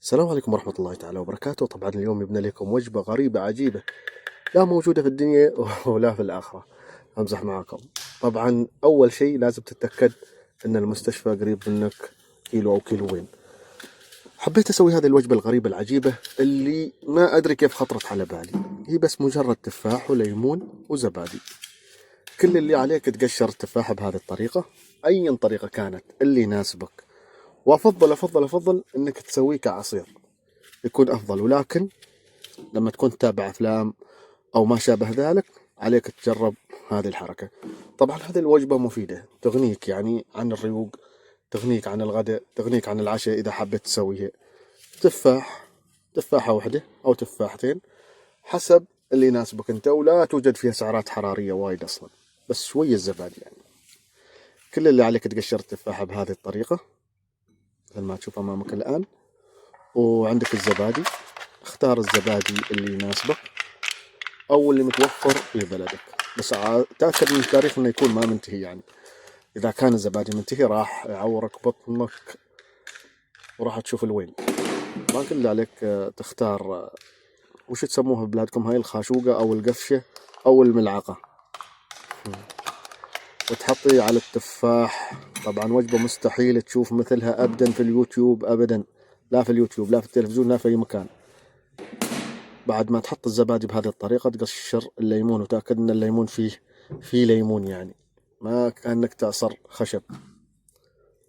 السلام عليكم ورحمة الله تعالى وبركاته. طبعا اليوم جبنا لكم وجبة غريبة عجيبة، لا موجودة في الدنيا ولا في الآخرة. أمزح معاكم. طبعا أول شيء لازم تتأكد أن المستشفى قريب منك كيلو أو كيلوين. حبيت أسوي هذه الوجبة الغريبة العجيبة اللي ما أدري كيف خطرت على بالي. هي بس مجرد تفاح وليمون وزبادي. كل اللي عليك تقشر التفاح بهذه الطريقة، أي طريقة كانت اللي يناسبك. وأفضل أنك تسويه كعصير، يكون أفضل. ولكن لما تكون تتابع أفلام أو ما شابه ذلك عليك تجرب هذه الحركة. طبعا هذه الوجبة مفيدة، تغنيك يعني عن الريوق، تغنيك عن الغداء، تغنيك عن العشاء إذا حبيت تسويها. تفاحة واحدة أو تفاحتين حسب اللي يناسبك أنت، ولا توجد فيها سعرات حرارية وايد أصلا، بس شوية زبادي يعني. كل اللي عليك تقشر التفاحة بهذه الطريقة مثل ما تشوف أمامك الآن، وعندك الزبادي. اختار الزبادي اللي يناسبك او اللي متوفر في بلدك، بس تأكد من التاريخ انه يكون ما منتهي يعني. اذا كان الزبادي منتهي راح يعورك بطنك وراح تشوف الويل. ما كل اللي عليك تختار وش تسموها ببلادكم، هاي الخاشوقة او القفشة او الملعقة، وتحطي على التفاح. طبعا وجبة مستحيل تشوف مثلها ابدا في اليوتيوب، ابدا، لا في اليوتيوب لا في التلفزيون لا في اي مكان. بعد ما تحط الزبادي بهذه الطريقة تقشر الليمون، وتأكد ان الليمون فيه ليمون يعني، ما كأنك تعصر خشب.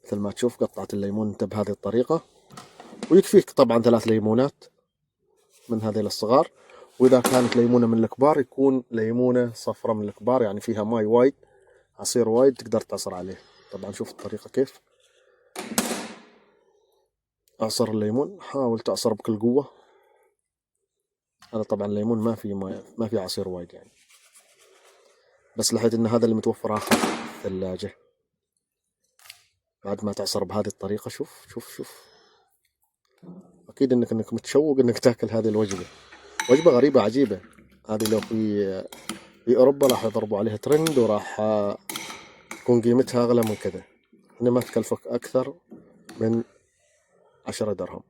مثل ما تشوف قطعة الليمون انت بهذه الطريقة، ويكفيك طبعا 3 ليمونات من هذه الصغار. واذا كانت ليمونة من الكبار يكون ليمونة صفرة من الكبار، يعني فيها ماي وايد، عصير وايد تقدر تعصر عليه. طبعا شوف الطريقة كيف اعصر الليمون، حاول تعصر بكل قوة. هذا طبعا الليمون ما في عصير وايد يعني، بس لحيت ان هذا اللي متوفر اخر في الثلاجة. بعد ما تعصر بهذه الطريقة شوف اكيد انك متشوق انك تاكل هذه الوجبة. وجبة غريبة عجيبة. هذه لو في اوروبا راح يضربوا عليها ترند، وراح تكون قيمتها اغلى من كذا. هنا ما تكلفك اكثر من 10 درهم.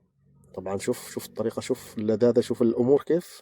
طبعا شوف الطريقة، شوف اللذاذة، شوف الامور كيف.